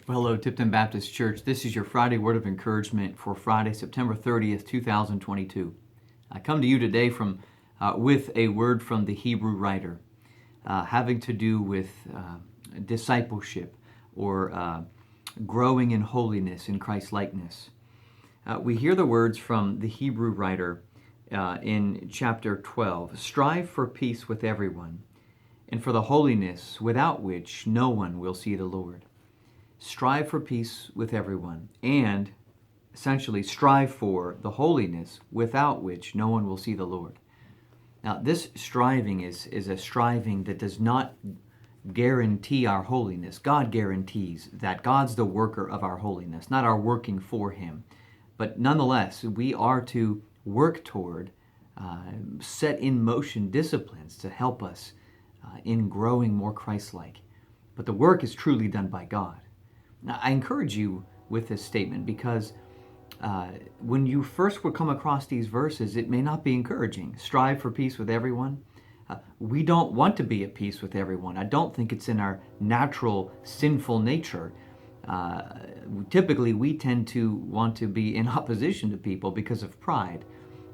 Well, hello, Tipton Baptist Church. This is your Friday Word of Encouragement for Friday, September 30th, 2022. I come to you today with a word from the Hebrew writer having to do with discipleship or growing in holiness in Christ-likeness. We hear the words from the Hebrew writer in chapter 12. Strive for peace with everyone and for the holiness without which no one will see the Lord. Strive for peace with everyone, and essentially strive for the holiness without which no one will see the Lord. Now, this striving is a striving that does not guarantee our holiness. God guarantees that. God's the worker of our holiness, not our working for Him. But nonetheless, we are to work toward, set in motion disciplines to help us in growing more Christ-like. But the work is truly done by God. Now, I encourage you with this statement because when you first would come across these verses, it may not be encouraging. Strive for peace with everyone. We don't want to be at peace with everyone. I don't think it's in our natural sinful nature. Typically, we tend to want to be in opposition to people because of pride.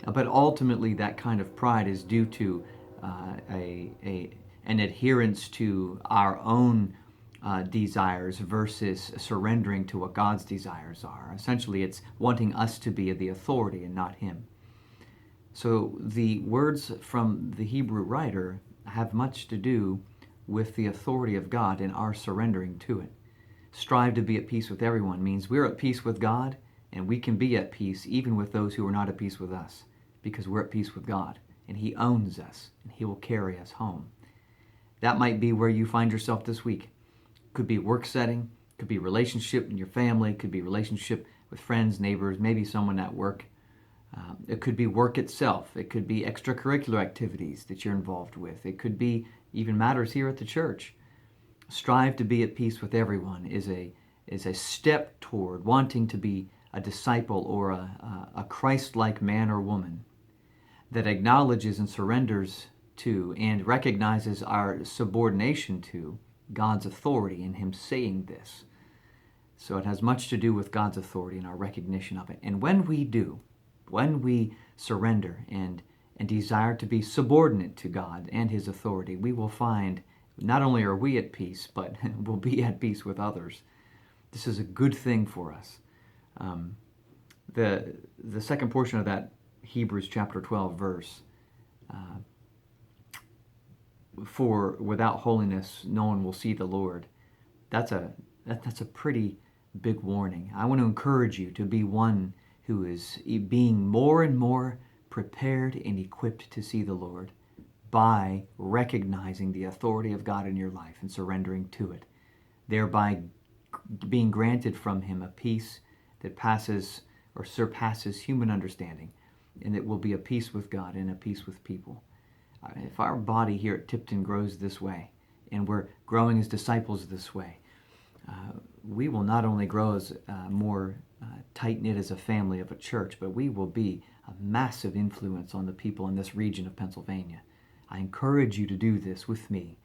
But ultimately, that kind of pride is due to an adherence to our own desires versus surrendering to what God's desires are. Essentially, it's wanting us to be the authority and not Him. So the words from the Hebrew writer have much to do with the authority of God and our surrendering to it. Strive to be at peace with everyone means we're at peace with God, and we can be at peace even with those who are not at peace with us, because we're at peace with God, and He owns us, and He will carry us home. That might be where you find yourself this week. Could be work setting, could be relationship in your family, could be relationship with friends, neighbors, maybe someone at work. It could be work itself. It could be extracurricular activities that you're involved with. It could be even matters here at the church. Strive to be at peace with everyone is a step toward wanting to be a disciple or a Christ-like man or woman that acknowledges and surrenders to and recognizes our subordination to God's authority and Him saying this. So it has much to do with God's authority and our recognition of it. And when we surrender and desire to be subordinate to God and His authority, we will find not only are we at peace, but we'll be at peace with others. This is a good thing for us. The second portion of that Hebrews chapter 12 verse, for without holiness no one will see the Lord. That's a pretty big warning. I want to encourage you to be one who is being more and more prepared and equipped to see the Lord by recognizing the authority of God in your life and surrendering to it, thereby being granted from Him a peace that passes or surpasses human understanding, and it will be a peace with God and a peace with people. If our body here at Tipton grows this way, and we're growing as disciples this way, we will not only grow as more tight-knit as a family of a church, but we will be a massive influence on the people in this region of Pennsylvania. I encourage you to do this with me.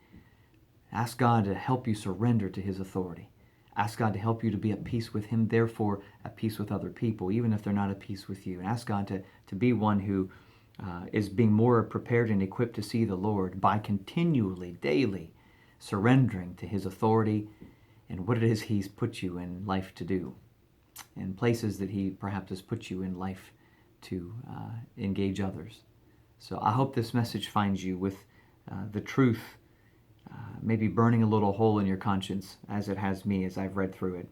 Ask God to help you surrender to His authority. Ask God to help you to be at peace with Him, therefore at peace with other people, even if they're not at peace with you. And ask God to be one who is being more prepared and equipped to see the Lord by continually, daily surrendering to His authority and what it is He's put you in life to do, and places that He perhaps has put you in life to engage others. So I hope this message finds you with the truth maybe burning a little hole in your conscience, as it has me as I've read through it.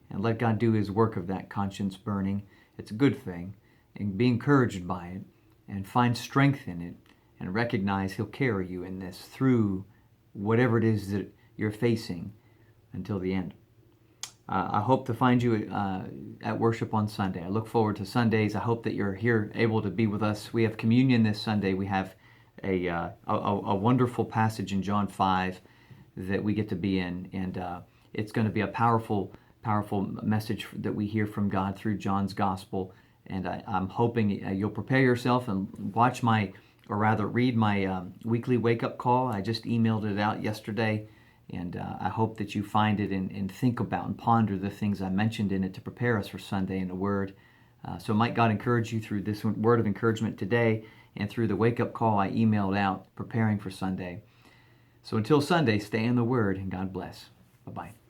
And let God do His work of that conscience burning. It's a good thing. And be encouraged by it, and find strength in it, and recognize He'll carry you in this through whatever it is that you're facing until the end. I hope to find you at worship on Sunday. I look forward to Sundays. I hope that you're here able to be with us. We have communion this Sunday. We have a wonderful passage in John 5 that we get to be in, and it's going to be a powerful message that we hear from God through John's Gospel. And I'm hoping you'll prepare yourself and read my weekly wake-up call. I just emailed it out yesterday, And I hope that you find it and think about and ponder the things I mentioned in it to prepare us for Sunday in the Word. So might God encourage you through this word of encouragement today and through the wake-up call I emailed out preparing for Sunday. So until Sunday, stay in the Word, and God bless. Bye-bye.